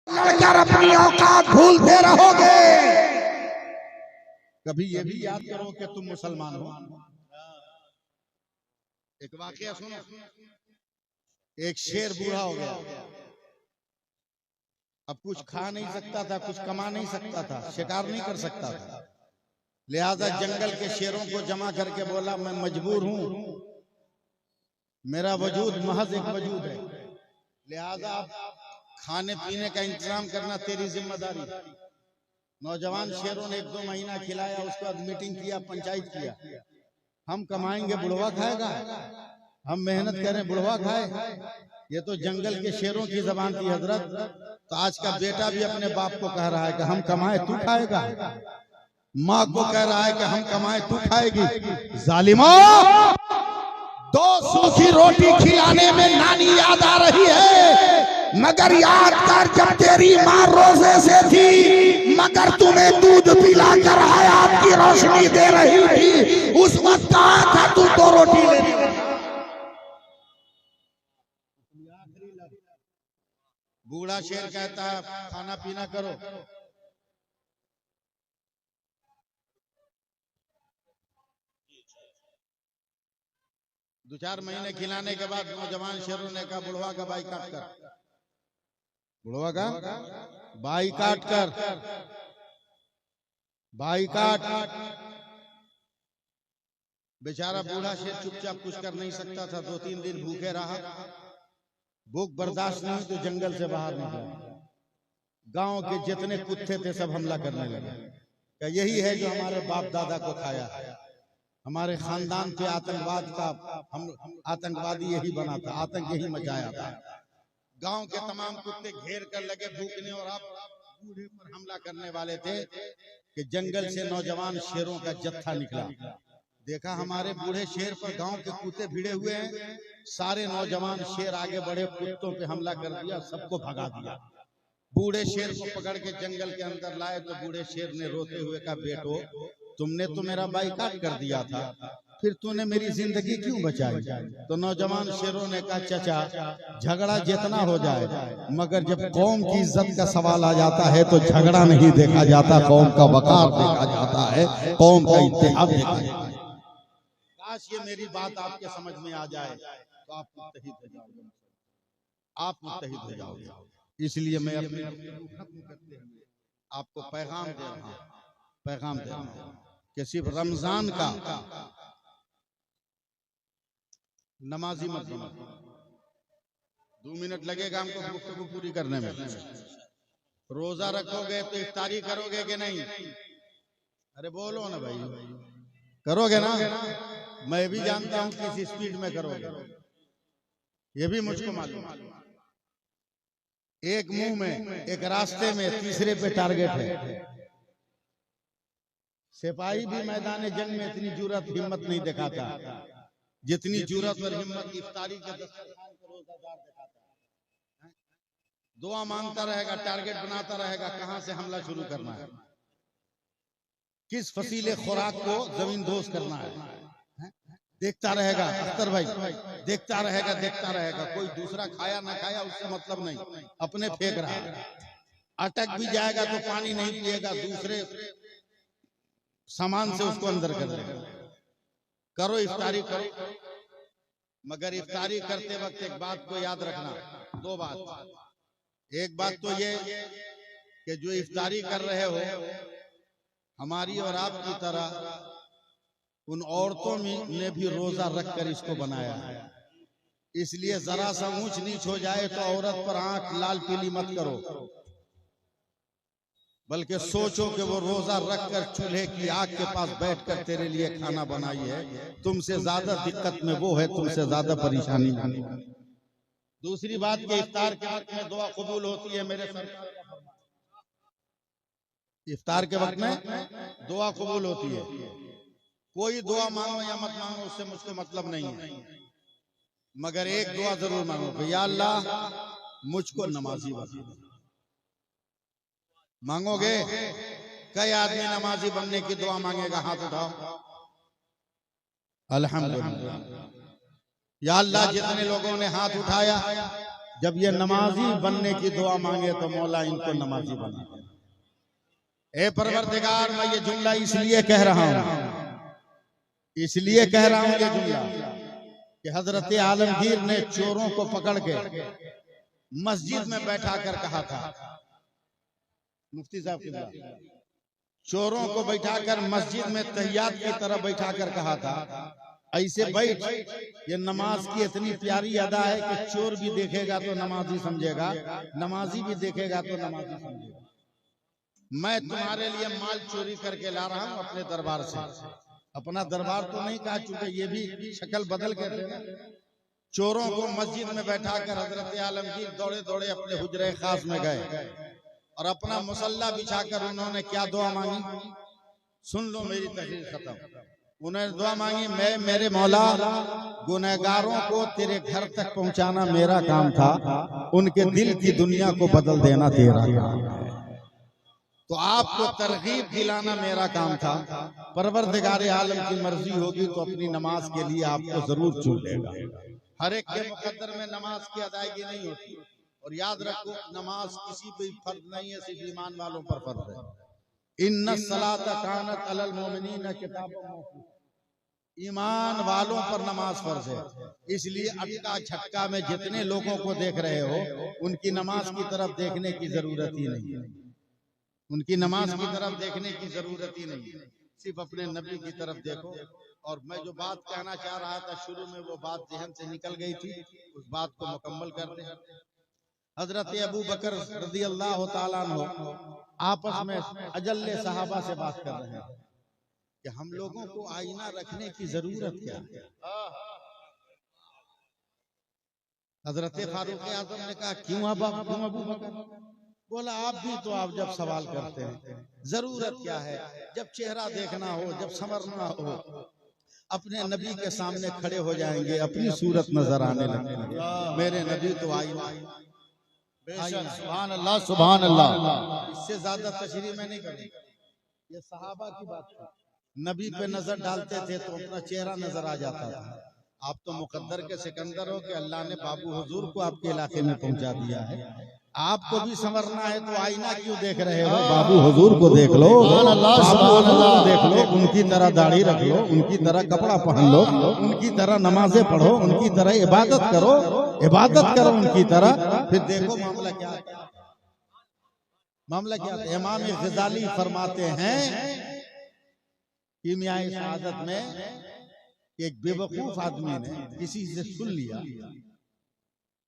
लड़कर अपनी औकात भूलते रहोगे। कभी ये भी याद करो कि तुम मुसलमान हो। एक वाकया सुनो। एक शेर बूढ़ा हो गया, अब कुछ खा नहीं सकता था, कुछ कमा नहीं सकता था, शिकार नहीं कर सकता था। लिहाजा जंगल के शेरों को जमा करके बोला, मैं मजबूर हूं, मेरा वजूद महज एक वजूद है, लिहाजा आप खाने पीने का इंतजाम करना तेरी जिम्मेदारी। नौजवान शेरों ने 1-2 महीना खिलाया, उसके बाद मीटिंग किया, पंचायत किया, हम कमाएंगे बुढ़वा खाएगा, हम मेहनत करें बुढ़वा खाए। ये तो जंगल के शेरों की जबान थी हजरत। तो आज का बेटा भी अपने बाप को कह रहा है कि हम कमाए तू खाएगा, माँ को कह रहा है कि हम कमाए तू खाएगी। जालिमो, 2 सूखी रोटी खिलाने में नानी याद आ रही है, मगर याद कर जब तेरी माँ रोजे से थी, मगर तुम्हें दूध पिलाकर हयात की रोशनी दे रही थी, उस वक्त कहाँ था तू 2 रोटी लेने। बूढ़ा शेर कहता है खाना पीना करो। 2-4 महीने खिलाने के बाद नौजवान शेरों ने कहा बुढ़वा का बाई काट कर, बुढ़वा का बाई काट कर, बाई काट। बेचारा बूढ़ा शेर चुपचाप कुछ कर नहीं सकता था। 2-3 दिन भूखे रहा, भूख बर्दाश्त नहीं तो जंगल से बाहर निकला। गांव के जितने कुत्ते थे सब हमला करने लगे। क्या यही है जो हमारे बाप दादा को खाया? हमारे खानदान पे आतंकवाद का, हम आतंकवादी यही बना था, आतंक यही मचाया था। गांव के तमाम कुत्ते घेर कर लगे भूखने, और आप बूढ़े पर हमला करने वाले थे कि जंगल से नौजवान शेरों का जत्था निकला। देखा हमारे बूढ़े शेर पर गांव के कुत्ते भिड़े हुए हैं, सारे नौजवान शेर आगे बढ़े, कुत्तों पे हमला कर दिया, सबको भगा दिया। बूढ़े शेर को पकड़ के जंगल के अंदर लाए तो बूढ़े शेर ने रोते हुए कहा, बेटो तुमने तो मेरा बाइकाट कर दिया था, फिर तूने मेरी जिंदगी क्यों बचाई? तो नौजवान शेरों ने कहा, चाचा झगड़ा जितना हो जाए, मगर जब कौम की इज्जत का सवाल आ जाता है तो झगड़ा नहीं देखा जाता, कौम का वकार देखा जाता है, कौम का इत्तेहाद देखा जाता है। काश ये मेरी बात आपके समझ में आ जाए तो आप मुत्तहिद हो जाओगे, आप मुत्तहिद हो जाओगे। इसलिए मैं अपने आपको पैगाम दे रहा हूँ, पैगाम दे रहा हूँ कि सिर्फ रमजान का नमाजी मत बनो। 2 मिनट लगेगा हमको गुफ्तगू पूरी करने में। रोजा रखोगे तो इफ्तारी करोगे कि नहीं? अरे बोलो ना भाई, करोगे ना? मैं भी जानता हूं किस स्पीड में करोगे, ये भी मुझको मालूम। एक मुंह में, एक रास्ते में, तीसरे पे टारगेट है। सिपाही भी मैदान जंग में इतनी जुर्रत हिम्मत नहीं दिखाता जितनी जुर्रत और हिम्मत इफ्तारी के दस्तरखान पर रोजादार दिखाता है। दुआ मांगता रहेगा, टारगेट बनाता रहेगा, कहां से हमला शुरू करना है, किस फसीले खुराक को जमीन दोस्त करना है, देखता रहेगा। अख्तर भाई देखता रहेगा, देखता रहेगा, कोई दूसरा खाया ना खाया उससे मतलब नहीं, अपने फेंक रहा है। अटक भी जाएगा तो पानी नहीं पिएगा, दूसरे सामान से उसको अंदर कर देगा। करो इफ्तारी करो, मगर इफ्तारी करते वक्त एक बात को याद रखना, 2 बात। एक बात तो ये कि जो इफ्तारी कर रहे हो, हमारी और आपकी तरह उन औरतों ने भी रोजा रखकर इसको बनाया है। इसलिए जरा सा ऊंच नीच हो जाए तो औरत पर आंख लाल पीली मत करो, बल्कि सोचो कि वो रोजा रखकर चूल्हे की आग के पास बैठकर तेरे लिए खाना बनाई है। तुमसे ज्यादा दिक्कत में वो है, तुमसे ज्यादा परेशानी नहीं। दूसरी बात कि इफ्तार के वक्त में दुआ कबूल होती है। मेरे सरकार इफ्तार के वक्त में दुआ कबूल होती है। कोई दुआ मांगो या मत मांगो उससे मुझको मतलब नहीं है, मगर एक दुआ जरूर मांगो कि या अल्लाह मुझको नमाजी बना। मांगोगे? कई आदमी नमाजी बनने की दुआ मांगेगा, हाथ उठाओ। अल्हम्दुलिल्लाह। या अल्लाह जितने लोगों ने हाथ उठाया जब ये नमाजी बनने की दुआ मांगे तो मौला इनको नमाजी बना दे। ए परवरदिगार, मैं ये जुमला इसलिए कह रहा हूं ये जुमला कि हजरत आलमगीर ने चोरों को पकड़ के मस्जिद में बैठा कर कहा था, मुफ्ती साहब की बात, चोरों को बैठाकर मस्जिद में तहियात की तरह बैठाकर कहा था, ऐसे बैठ, ये नमाज की इतनी प्यारी अदा है कि चोर भी देखेगा तो नमाजी समझेगा, नमाजी भी देखेगा तो नमाजी समझेगा। मैं तुम्हारे लिए माल चोरी करके ला रहा हूं अपने दरबार से। अपना दरबार तो नहीं कहा, चूंकि ये भी शक्ल बदल के थे। चोरों को मस्जिद में बैठाकर हजरत आलमगीर दौड़े दौड़े अपने हुजरे खास में गए और अपना मुसल्ला बिछाकर उन्होंने क्या दुआ मांगी, सुन लो, मेरी तहरीर खत्म। उन्होंने दुआ मांगी, मैं मेरे मौला गुनहगारों को तेरे घर तक पहुंचाना मेरा काम था, उनके दिल की दुनिया को बदल देना तेरा काम है, तो आपको तरगीब दिलाना मेरा काम था। परवरदिगार आलम की मर्जी होगी तो अपनी नमाज के लिए आपको जरूर चुन लेगा। हर एक के मुकद्दर में नमाज की अदायगी नहीं होती, और याद रखो नमाज किसी पे फर्ज नहीं है, सिर्फ ईमान वालों पर फर्ज है। इन्ना सलात कानत अलल मोमिनीन किताबुम मौक़ूता, ईमान वालों पर नमाज फर्ज है। इसलिए अटका झटका में जितने लोगों को देख रहे हो, उनकी नमाज की तरफ देखने की जरूरत ही नहीं है, उनकी नमाज की तरफ देखने की जरूरत ही नहीं है, सिर्फ अपने नबी की तरफ देखो। और मैं जो बात कहना चाह रहा था शुरू में, वो बात जहन से निकल गई थी, उस बात को मुकम्मल कर दें। हजरत अबू बकर रज़ी अल्लाह तआला अन्हु आपस में अजल्ले सहाबा से बात कर रहे हैं कि हम लोगों को आईना रखने की जरूरत क्या है। हजरत फारूक आज़म ने कहा, क्यों अबू बकर? बोला, आप भी तो आप जब सवाल करते हैं जरूरत क्या है, जब चेहरा देखना हो, जब संवरना हो, अपने नबी के सामने खड़े हो जाएंगे, अपनी सूरत नजर आने लगेगी। मेरे नबी तो आईना, सुभान अल्लाह सुभान अल्लाह। इससे ज्यादा तशरीह मैं नहीं करूंगा, ये सहाबा की बात है। नबी पे नजर डालते थे तो अपना चेहरा नजर आ जाता था। आप तो मुकद्दर के सिकंदर हो कि अल्लाह ने बाबू हुजूर को आपके इलाके में पहुंचा दिया है। आपको भी संवरना है तो आईना क्यों देख रहे हो? बाबू हुजूर को देख लो, बाबू हुजूर को देख लो, उनकी तरह दाढ़ी रख लो, उनकी तरह कपड़ा पहन लो, उनकी तरह नमाजें पढ़ो, उनकी तरह इबादत करो उनकी तरह। फिर देखो मामला क्या है, मामला क्या है। इमाम ग़ज़ाली फरमाते हैं कीमियाए शहादत में, एक बेवकूफ आदमी ने किसी से सुन लिया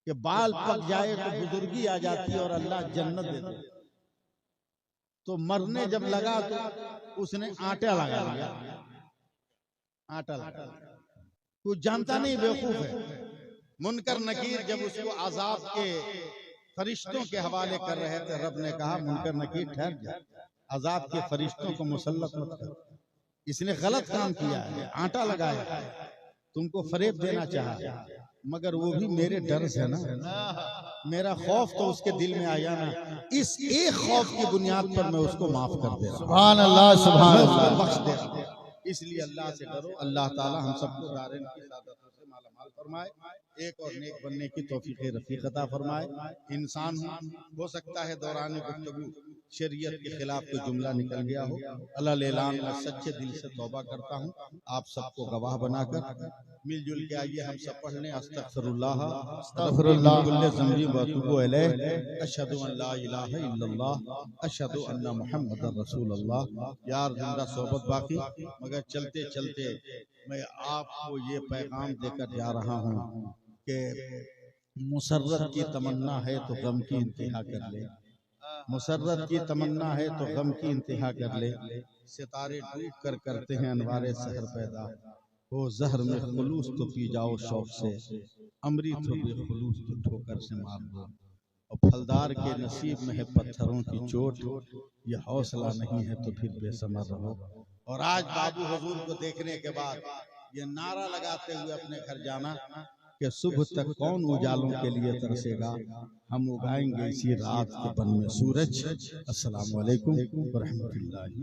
कि बाल पक जाए तो बुजुर्गी आ जाती है और अल्लाह जन्नत देता है। तो मरने जब लगा तो उसने आटा लगा लिया, आटा लगा, कुछ जानता नहीं, बेवकूफ है। मुनकर नकीर जब उसको अजाब के फरिश्तों के हवाले कर रहे थे, रब ने कहा, मुनकर नकीर ठहर जा, अजाब के फरिश्तों को मुसल्लत मत कर, इसने गलत काम किया है, आटा लगाया, तुमको फरेब देना चाहा, मगर वो भी मेरे डर से ना, मेरा खौफ तो उसके दिल में आया ना, इस एक खौफ की बुनियाद पर मैं उसको माफ कर दे रहा हूं। सुभान अल्लाह सुभान अल्लाह, बख्श दे रहा हूं। इसलिए अल्लाह से डरो, अल्लाह ताला हम सबको दारिन की सादतों से मालामाल फरमाए, एक और नेक बनने की तौफीक रफीक अता फरमाए। इंसान हो सकता है दौरान गुफ्तगू शरीयत के खिलाफ कोई जुमला निकल गया हो, अल्लाह ऐलान में सच्चे दिल से तौबा करता हूँ, आप सबको गवाह बनाकर मिलजुल के आइए हम सब पढ़ने अस्तगफिरुल्लाह अस्तगफिरुल्लाह कुल्ले ज़ंबी व अतूबु अलैह, अशहदु अन ला इलाहा इल्लल्लाह, अशहदु अन्न मुहम्मदर रसूलुल्लाह। यार जिंदा सोबत बाकी, मगर चलते चलते मैं आपको ये पैगाम देकर जा रहा हूँ कि मुसर्रत की तमन्ना है तो गम की इंतहा कर ले, मुसर्रत की तमन्ना है तो गम की इंतहा कर ले। सितारे डूब कर करते हैं अनवारे सहर पैदा, वो जहर में खुलूस तो पी जाओ शौक से, अमृत हो बेखुलूस तो ठोकर से मार दो। और फलदार के नसीब में है पत्थरों की चोट, ये हौसला नहीं है तो फिर बेसमर रहो। और आज बाबू हुजूर को देखने के बाद ये नारा लगाते हुए अपने घर जाना कि सुबह तक कौन उजालों के लिए तरसेगा, हम उगाएंगे इसी रात के बन में सूरज। अस्सलामु अलैकुम व रहमतुल्लाहि।